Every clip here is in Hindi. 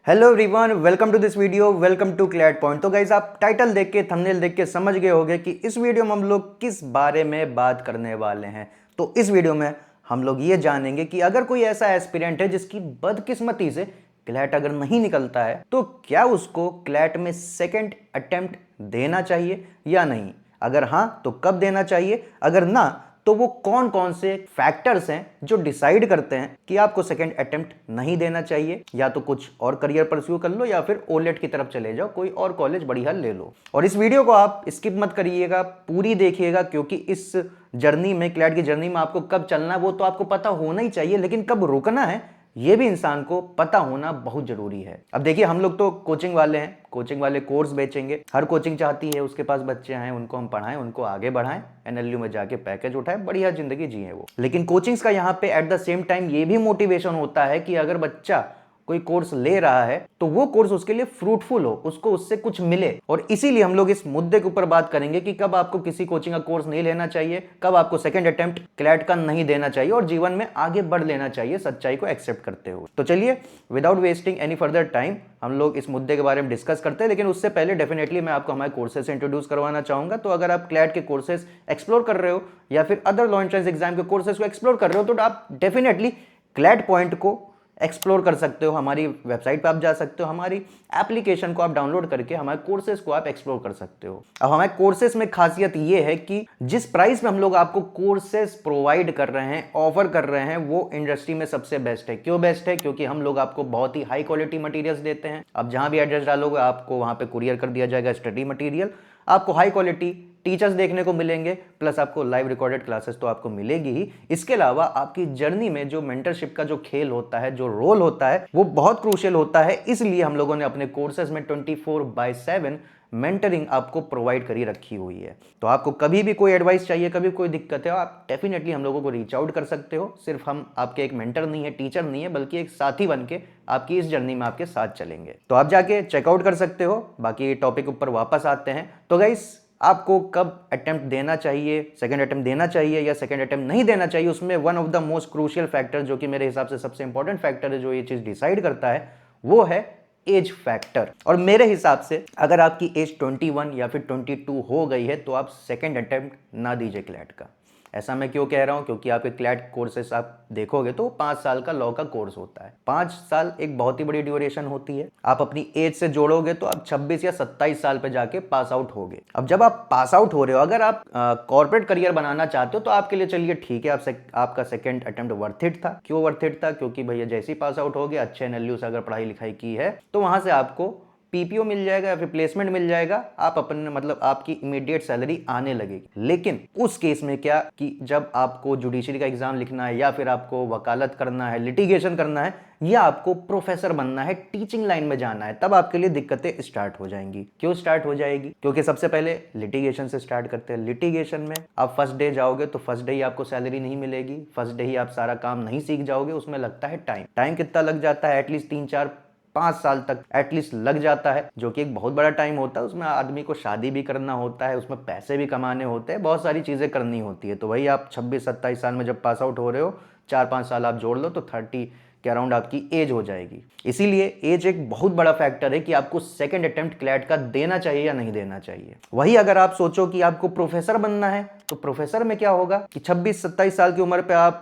Hello everyone, welcome to this video, welcome to CLAT point. तो गाइस, आप टाइटल देख के, थंबनेल देख के समझ गए होंगे कि इस वीडियो में हम लोग किस बारे में बात करने वाले हैं। तो इस वीडियो में हम लोग ये जानेंगे कि अगर कोई ऐसा एस्पिरेंट है जिसकी बदकिस्मती से क्लैट अगर नहीं निकलता है तो क्या उसको क्लैट में सेकंड अटेम्प्ट देना चाहिए या नहीं। अगर हाँ तो कब देना चाहिए, अगर ना तो वो कौन कौन से फैक्टर्स हैं जो डिसाइड करते हैं कि आपको सेकंड अटेम्प्ट नहीं देना चाहिए। या तो कुछ और करियर परस्यू कर लो या फिर ओलेट की तरफ चले जाओ, कोई और कॉलेज बढ़िया ले लो। और इस वीडियो को आप स्किप मत करिएगा, पूरी देखिएगा, क्योंकि इस जर्नी में, क्लैट की जर्नी में आपको कब चलना है वो तो आपको पता होना ही चाहिए, लेकिन कब रुकना है ये भी इंसान को पता होना बहुत जरूरी है। अब देखिए, हम लोग तो कोचिंग वाले हैं, कोचिंग वाले कोर्स बेचेंगे। हर कोचिंग चाहती है उसके पास बच्चे आए, उनको हम पढ़ाएं, उनको आगे बढ़ाएं, एनएलयू में जाके पैकेज उठाएं, बढ़िया जिंदगी जिए वो। लेकिन कोचिंग्स का यहाँ पे एट द सेम टाइम ये भी मोटिवेशन होता है कि अगर बच्चा कोई कोर्स ले रहा है तो वो कोर्स उसके लिए फ्रूटफुल हो, उसको उससे कुछ मिले। और इसीलिए हम लोग इस मुद्दे के ऊपर बात करेंगे कि कब आपको किसी कोचिंग का कोर्स नहीं लेना चाहिए, कब आपको सेकंड अटेम्प्ट क्लैट का नहीं देना चाहिए और जीवन में आगे बढ़ लेना चाहिए सच्चाई को एक्सेप्ट करते हुए। तो चलिए, without wasting any further time, हम लोग इस मुद्दे के बारे में डिस्कस करते हैं। लेकिन उससे पहले डेफिनेटली मैं आपको हमारे कोर्सेज से इंट्रोड्यूस करवाना चाहूंगा। तो अगर आप क्लैट के कोर्सेज एक्सप्लोर कर रहे हो या फिर अदर लॉ एंट्रेंस एग्जाम के कोर्सेज को एक्सप्लोर कर रहे हो तो आप डेफिनेटली क्लैट पॉइंट को एक्सप्लोर कर सकते हो। हमारी वेबसाइट पे आप जा सकते हो, हमारी एप्लीकेशन को आप डाउनलोड करके हमारे कोर्सेज को आप एक्सप्लोर कर सकते हो। अब हमारे कोर्सेज में खासियत ये है कि जिस प्राइस में हम लोग आपको कोर्सेज प्रोवाइड कर रहे हैं, ऑफर कर रहे हैं, वो इंडस्ट्री में सबसे बेस्ट है। क्यों बेस्ट है? क्योंकि हम लोग आपको बहुत ही हाई क्वालिटी मटेरियल्स देते हैं। अब जहां भी एड्रेस डालोगे आपको वहां पे कुरियर कर दिया जाएगा स्टडी मटेरियल। आपको हाई क्वालिटी टीचर्स देखने को मिलेंगे, प्लस आपको लाइव रिकॉर्डेड क्लासेस तो आपको मिलेगी ही। इसके अलावा आपकी जर्नी में जो मेंटरशिप का जो खेल होता है, जो रोल होता है, वो बहुत क्रूशियल होता है। इसलिए हम लोगों ने अपने कोर्सेज में 24/7 मेंटरिंग आपको प्रोवाइड करी रखी हुई है। तो आपको कभी भी कोई एडवाइस चाहिए, कभी कोई दिक्कत है, आप डेफिनेटली हम लोगों को रीच आउट कर सकते हो। सिर्फ हम आपके एक मेंटर नहीं है, टीचर नहीं है, बल्कि एक साथी बन के आपकी इस जर्नी में आपके साथ चलेंगे। तो आप जाके चेकआउट कर सकते हो। बाकी टॉपिक ऊपर वापस आते हैं। तो गाइस, आपको कब अटेम्प्ट देना चाहिए, सेकंड अटेम्प्ट देना चाहिए या सेकंड अटेम्प्ट नहीं देना चाहिए, उसमें one of the most crucial factor, जो कि मेरे हिसाब से सबसे इंपॉर्टेंट फैक्टर है, जो ये चीज डिसाइड करता है, वो है एज फैक्टर। और मेरे हिसाब से अगर आपकी एज 21 या फिर 22 हो गई है तो आप सेकंड अटेम्प्ट ना दीजिए क्लैट का। ऐसा मैं क्यों कह रहा हूं? क्योंकि आपके क्लैट कोर्सेस आप देखोगे तो 5 साल का लॉ का कोर्स होता है। 5 साल एक बहुत ही बड़ी ड्यूरेशन होती है। आप अपनी एज से जोड़ोगे तो आप 26 या 27 साल पे जाके पास आउट होगे। अब जब आप पास आउट हो रहे हो, अगर आप कॉर्पोरेट करियर बनाना चाहते हो तो आपके लिए चलिए ठीक है, आपका सेकंड अटेम्प्ट वर्थ इट था। क्यों वर्थ इट था? क्योंकि भैया जैसे ही पास आउट हो गए, अच्छे एनएलयू से अगर पढ़ाई लिखाई की है तो वहां से आपको पीपीओ मिल जाएगा या फिर प्लेसमेंट मिल जाएगा। आप अपने मतलब आपकी इमीडिएट सैलरी आने लगेगी। लेकिन उस केस में क्या कि जब आपको जुडिशरी का एग्जाम लिखना है या फिर आपको वकालत करना है, लिटिगेशन करना है, या आपको प्रोफेसर बनना है, टीचिंग लाइन में जाना है, तब आपके लिए दिक्कतें स्टार्ट हो जाएंगी। क्यों स्टार्ट हो जाएगी? क्योंकि सबसे पहले लिटिगेशन से स्टार्ट करते हैं। लिटिगेशन में आप फर्स्ट डे जाओगे तो फर्स्ट डे ही आपको सैलरी नहीं मिलेगी, फर्स्ट डे ही आप सारा काम नहीं सीख जाओगे। उसमें लगता है टाइम कितना लग जाता है? एटलीस्ट 3, 4, 5 साल तक एटलीस्ट लग जाता है, जो कि एक बहुत बड़ा टाइम होता है। उसमें आदमी को शादी भी करना होता है, उसमें पैसे भी कमाने होते हैं, बहुत सारी चीजें करनी होती है। तो वही आप 26-27 साल में जब पास आउट हो रहे हो, 4-5 साल आप जोड़ लो तो 30 के अराउंड आपकी एज हो जाएगी। इसीलिए एज एक बहुत बड़ा फैक्टर है कि आपको सेकंड अटेम्प्ट क्लैट का देना चाहिए या नहीं देना चाहिए। वही अगर आप सोचो कि आपको प्रोफेसर बनना है तो प्रोफेसर में क्या होगा कि 26-27 साल की उम्र पे आप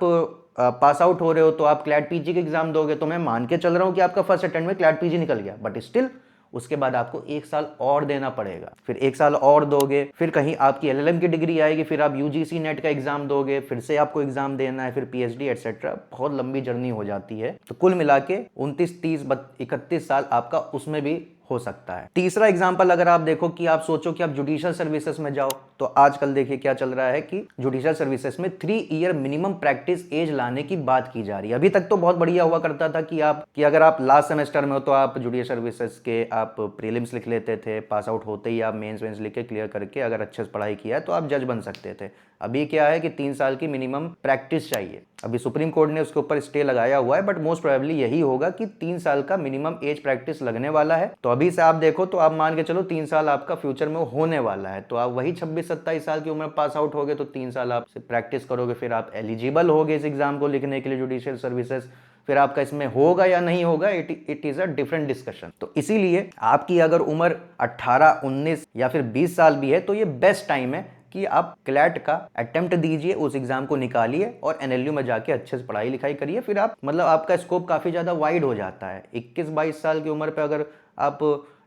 पास आउट हो रहे हो तो आप क्लैट पीजी के एग्जाम दोगे। तो मैं मान के चल रहा हूं कि आपका फर्स्ट अटेम्प्ट में क्लैट पीजी निकल गया, बट स्टिल उसके बाद आपको 1 साल और देना पड़ेगा। फिर 1 साल और दोगे, फिर कहीं आपकी एलएलएम की डिग्री आएगी, फिर आप यूजीसी नेट का एग्जाम दोगे, फिर से आपको एग्जाम देना है, फिर पीएचडी एटसेट्रा। बहुत लंबी जर्नी हो जाती है। तो कुल मिला के 29, 30, 31 साल आपका उसमें भी हो सकता है। तीसरा एग्जांपल अगर आप देखो कि आप सोचो कि आप जुडिशियल सर्विसेज में जाओ, तो आजकल देखिए क्या चल रहा है कि जुडिशियल सर्विसेज में 3 ईयर मिनिमम प्रैक्टिस एज लाने की बात की जा रही है। अभी तक तो बहुत बढ़िया हुआ करता था कि अगर आप लास्ट सेमेस्टर में हो तो आप जुडिशियल सर्विसेज के आप प्रीलिम्स लिख लेते थे, पास आउट होते ही आप मेंस वेंस लिख के क्लियर करके अगर अच्छे से पढ़ाई किया है तो आप जज बन सकते थे। अभी क्या है कि 3 साल की मिनिमम प्रैक्टिस चाहिए। अभी सुप्रीम कोर्ट ने उसके ऊपर स्टे लगाया हुआ है, बट मोस्ट प्रोबेबली यही होगा कि 3 साल का मिनिमम एज प्रैक्टिस लगने वाला है। तो अभी से आप देखो तो आप मान के चलो 3 साल आपका फ्यूचर में होने वाला है। तो आप वही 26-27 साल की उम्र पास आउट होगे तो 3 साल आप प्रैक्टिस करोगे, फिर आप एलिजिबल होगे इस एग्जाम को लिखने के लिए जुडिशियल सर्विसेज। फिर आपका इसमें होगा या नहीं होगा, it is a different discussion. तो इसीलिए आपकी अगर उम्र 18, 19 या फिर 20 साल भी है तो ये बेस्ट टाइम है कि आप क्लैट का अटेम्प्ट दीजिए, उस एग्जाम को निकालिए और एनएलयू में जाके अच्छे से पढ़ाई लिखाई करिए। फिर आप मतलब आपका स्कोप काफ़ी ज़्यादा वाइड हो जाता है। 21-22 साल की उम्र पे अगर आप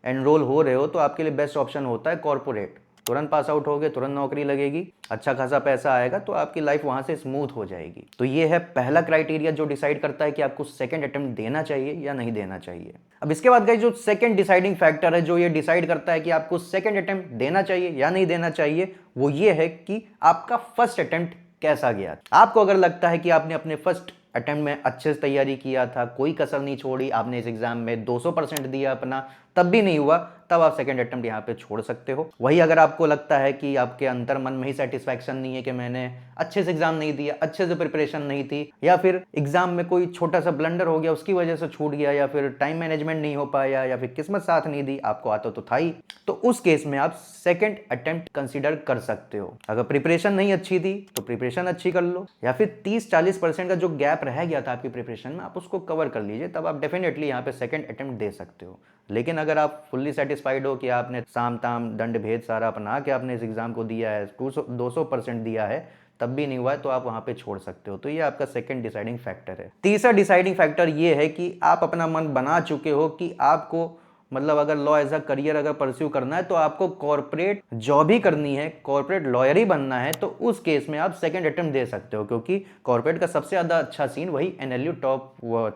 एनरोल हो रहे हो तो आपके लिए बेस्ट ऑप्शन होता है कॉर्पोरेट। तुरंत पास आउट होगे, तुरंत नौकरी लगेगी, अच्छा खासा पैसा आएगा, तो आपकी लाइफ वहां से स्मूथ हो जाएगी। तो ये है पहला क्राइटेरिया जो डिसाइड करता है कि आपको सेकंड अटेम्प्ट देना चाहिए या नहीं देना चाहिए। अब इसके बाद गाइस जो सेकंड डिसाइडिंग फैक्टर है जो ये डिसाइड करता है कि आपको सेकंड अटेम्प्ट देना चाहिए या नहीं देना चाहिए, वो ये है कि आपका फर्स्ट अटेम्प्ट कैसा गया। आपको अगर लगता है कि आपने अपने फर्स्ट अटेम्प्ट में अच्छे से तैयारी किया था, कोई कसर नहीं छोड़ी, आपने इस एग्जाम में 200% दिया अपना, तब भी नहीं हुआ, तब आप सेकंड अटेम्प्ट यहाँ पे छोड़ सकते हो। वही अगर आपको लगता है कि आपके अंतर मन में ही सेटिस्फैक्शन नहीं है कि मैंने अच्छे से एग्जाम नहीं दिया, अच्छे से प्रिपरेशन नहीं थी, या फिर एग्जाम में कोई छोटा सा ब्लंडर हो गया उसकी वजह से छूट गया, या फिर टाइम मैनेजमेंट नहीं हो पाया, या फिर किस्मत साथ नहीं दी, आपको आता तो था ही, तो उस केस में आप सेकंड अटेम्प्ट कंसीडर कर सकते हो। अगर प्रिपरेशन नहीं अच्छी थी तो प्रिपरेशन अच्छी कर लो, या फिर 30-40% का जो गैप रह गया था आपकी प्रिपरेशन में, आप उसको कवर कर लीजिए, तब आप डेफिनेटली यहाँ पे सेकंड अटेम्प्ट दे सकते हो। लेकिन अगर आप फुल्ली सेटिस्फाइड हो कि आपने साम ताम दंड भेद सारा अपना के आपने इस एग्जाम को दिया है, 200% दिया है, तब भी नहीं हुआ है, तो आप वहां पे छोड़ सकते हो। तो ये आपका सेकंड डिसाइडिंग फैक्टर है। तीसरा डिसाइडिंग फैक्टर ये है कि आप अपना मन बना चुके हो कि आपको मतलब अगर लॉ एज अ करियर अगर परस्यू करना है तो आपको कॉर्पोरेट जॉब ही करनी है, कॉर्पोरेट लॉयर ही बनना है, तो उस केस में आप सेकंड अटेम्प्ट दे सकते हो, क्योंकि कॉर्पोरेट का सबसे ज्यादा अच्छा सीन वही एनएलयू टॉप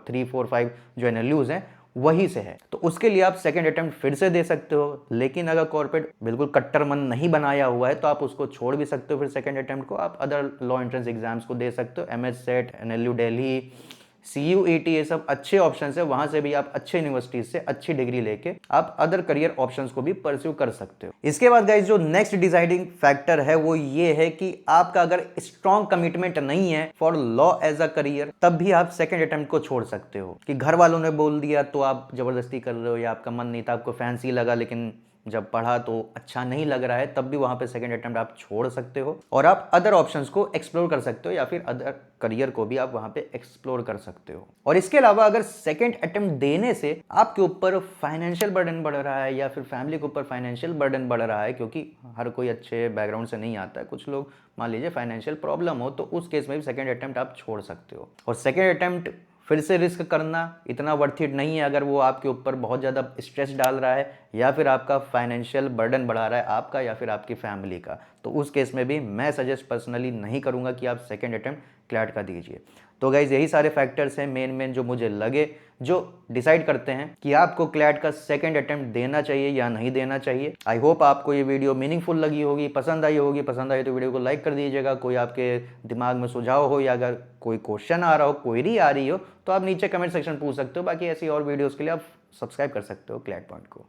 3, 4, 5 जो एनएलयूज हैं वही से है, तो उसके लिए आप सेकंड अटेम्प्ट फिर से दे सकते हो। लेकिन अगर कॉर्पोरेट बिल्कुल कट्टर मन नहीं बनाया हुआ है तो आप उसको छोड़ भी सकते हो, फिर सेकंड अटेम्प्ट को आप अदर लॉ एंट्रेंस एग्जाम्स को दे सकते हो, MS set, NLU Delhi, CUET, ये सब अच्छे ऑप्शन है, वहां से भी आप अच्छे यूनिवर्सिटीज से अच्छी डिग्री लेके आप अदर करियर ऑप्शंस को भी परस्यू कर सकते हो। इसके बाद गाइस जो नेक्स्ट डिसाइडिंग फैक्टर है वो ये है कि आपका अगर स्ट्रॉन्ग कमिटमेंट नहीं है for law as a career, तब भी आप सेकंड अटेम्प्ट को छोड़ सकते हो। कि घर वालों ने बोल दिया तो आप जबरदस्ती कर रहे हो, या आपका मन नहीं था, आपको फैंसी लगा, लेकिन जब पढ़ा तो अच्छा नहीं लग रहा है, तब भी वहां पे सेकंड अटेम्प्ट आप छोड़ सकते हो और आप अदर ऑप्शंस को एक्सप्लोर कर सकते हो, या फिर अदर करियर को भी आप वहां पे एक्सप्लोर कर सकते हो। और इसके अलावा अगर सेकंड अटेम्प्ट देने से आपके ऊपर फाइनेंशियल बर्डन बढ़ रहा है, या फिर फैमिली के ऊपर फाइनेंशियल बर्डन बढ़ रहा है, क्योंकि हर कोई अच्छे बैकग्राउंड से नहीं आता है, कुछ लोग मान लीजिए फाइनेंशियल प्रॉब्लम हो, तो उस केस में भी सेकंड अटेम्प्ट आप छोड़ सकते हो। और सेकंड अटेम्प्ट फिर से रिस्क करना इतना वर्थ इट नहीं है अगर वो आपके ऊपर बहुत ज़्यादा स्ट्रेस डाल रहा है, या फिर आपका फाइनेंशियल बर्डन बढ़ा रहा है आपका या फिर आपकी फैमिली का, तो उस केस में भी मैं सजेस्ट पर्सनली नहीं करूंगा कि आप सेकंड अटेम्प्ट क्लैट का दीजिए। तो गाइज यही सारे फैक्टर्स हैं मेन जो मुझे लगे जो डिसाइड करते हैं कि आपको क्लैट का सेकंड अटेम्प्ट देना चाहिए या नहीं देना चाहिए। आई होप आपको ये वीडियो मीनिंगफुल लगी होगी, पसंद आई होगी। पसंद आई तो वीडियो को लाइक कर दीजिएगा। कोई आपके दिमाग में सुझाव हो या अगर कोई क्वेश्चन आ रहा हो, क्वेरी आ रही हो, तो आप नीचे कमेंट सेक्शन पूछ सकते हो। बाकी ऐसी और वीडियोज़ के लिए आप सब्सक्राइब कर सकते हो क्लैट पॉइंट को।